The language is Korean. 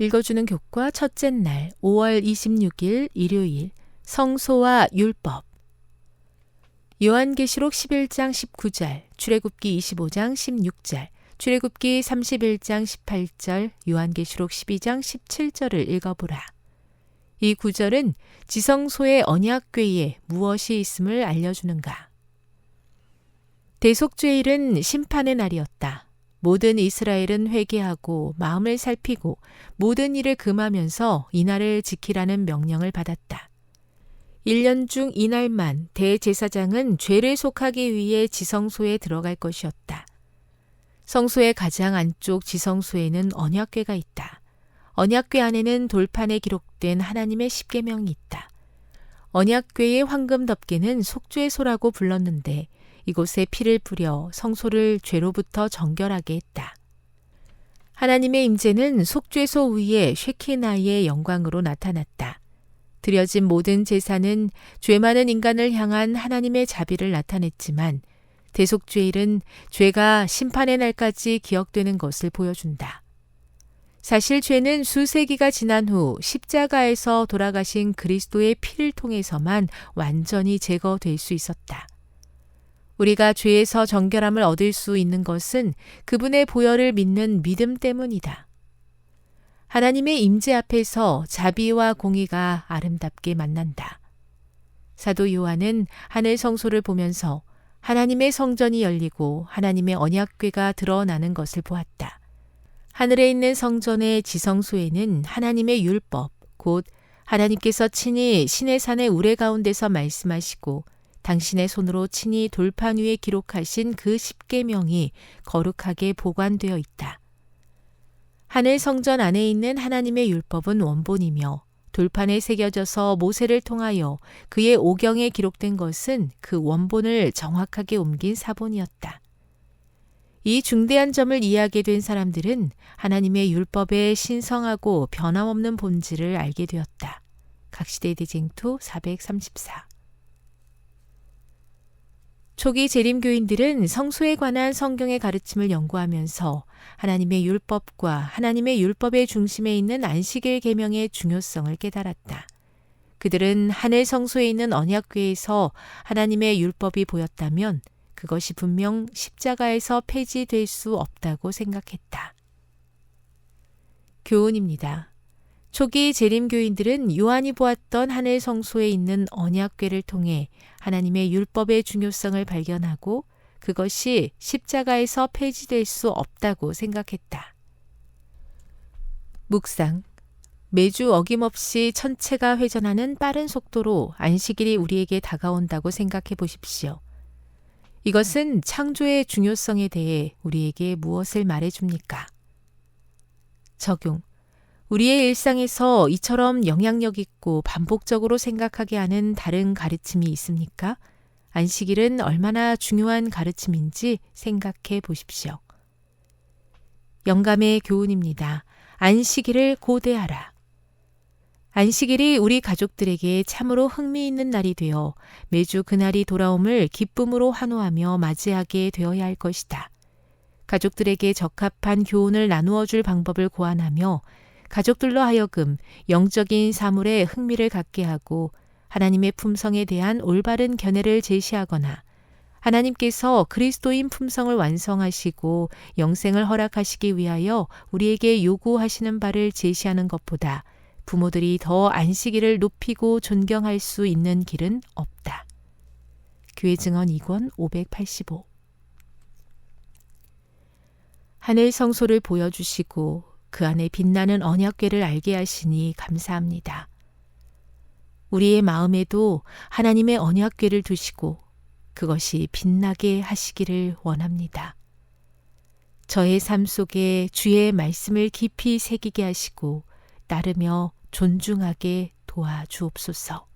읽어주는 교과 첫째 날 5월 26일 일요일 성소와 율법 요한계시록 11장 19절, 출애굽기 25장 16절, 출애굽기 31장 18절, 요한계시록 12장 17절을 읽어보라. 이 구절은 지성소의 언약궤에 무엇이 있음을 알려주는가? 대속죄일은 심판의 날이었다. 모든 이스라엘은 회개하고 마음을 살피고 모든 일을 금하면서 이날을 지키라는 명령을 받았다. 1년 중 이날만 대제사장은 죄를 속하기 위해 지성소에 들어갈 것이었다. 성소의 가장 안쪽 지성소에는 언약궤가 있다. 언약궤 안에는 돌판에 기록된 하나님의 십계명이 있다. 언약궤의 황금 덮개는 속죄소라고 불렀는데 이곳에 피를 뿌려 성소를 죄로부터 정결하게 했다. 하나님의 임재는 속죄소 위에 쉐키나의 영광으로 나타났다. 드려진 모든 제사는 죄 많은 인간을 향한 하나님의 자비를 나타냈지만 대속죄일은 죄가 심판의 날까지 기억되는 것을 보여준다. 사실 죄는 수세기가 지난 후 십자가에서 돌아가신 그리스도의 피를 통해서만 완전히 제거될 수 있었다. 우리가 죄에서 정결함을 얻을 수 있는 것은 그분의 보혈을 믿는 믿음 때문이다. 하나님의 임재 앞에서 자비와 공의가 아름답게 만난다. 사도 요한은 하늘 성소를 보면서 하나님의 성전이 열리고 하나님의 언약궤가 드러나는 것을 보았다. 하늘에 있는 성전의 지성소에는 하나님의 율법, 곧 하나님께서 친히 신의 산의 우레 가운데서 말씀하시고 당신의 손으로 친히 돌판 위에 기록하신 그 십계명이 거룩하게 보관되어 있다. 하늘 성전 안에 있는 하나님의 율법은 원본이며 돌판에 새겨져서 모세를 통하여 그의 오경에 기록된 것은 그 원본을 정확하게 옮긴 사본이었다. 이 중대한 점을 이해하게 된 사람들은 하나님의 율법의 신성하고 변함없는 본질을 알게 되었다. 각시대 대쟁투 434 초기 재림교인들은 성소에 관한 성경의 가르침을 연구하면서 하나님의 율법과 하나님의 율법의 중심에 있는 안식일 계명의 중요성을 깨달았다. 그들은 하늘 성소에 있는 언약궤에서 하나님의 율법이 보였다면 그것이 분명 십자가에서 폐지될 수 없다고 생각했다. 교훈입니다. 초기 재림교인들은 요한이 보았던 하늘 성소에 있는 언약궤를 통해 하나님의 율법의 중요성을 발견하고 그것이 십자가에서 폐지될 수 없다고 생각했다. 묵상. 매주 어김없이 천체가 회전하는 빠른 속도로 안식일이 우리에게 다가온다고 생각해 보십시오. 이것은 창조의 중요성에 대해 우리에게 무엇을 말해줍니까? 적용. 우리의 일상에서 이처럼 영향력 있고 반복적으로 생각하게 하는 다른 가르침이 있습니까? 안식일은 얼마나 중요한 가르침인지 생각해 보십시오. 영감의 교훈입니다. 안식일을 고대하라. 안식일이 우리 가족들에게 참으로 흥미있는 날이 되어 매주 그날이 돌아옴을 기쁨으로 환호하며 맞이하게 되어야 할 것이다. 가족들에게 적합한 교훈을 나누어 줄 방법을 고안하며 가족들로 하여금 영적인 사물에 흥미를 갖게 하고 하나님의 품성에 대한 올바른 견해를 제시하거나 하나님께서 그리스도인 품성을 완성하시고 영생을 허락하시기 위하여 우리에게 요구하시는 바를 제시하는 것보다 부모들이 더 안식일을 높이고 존경할 수 있는 길은 없다. 교회 증언 2권 585 하늘 성소를 보여주시고 그 안에 빛나는 언약궤를 알게 하시니 감사합니다. 우리의 마음에도 하나님의 언약궤를 두시고 그것이 빛나게 하시기를 원합니다. 저의 삶 속에 주의 말씀을 깊이 새기게 하시고 따르며 존중하게 도와주옵소서.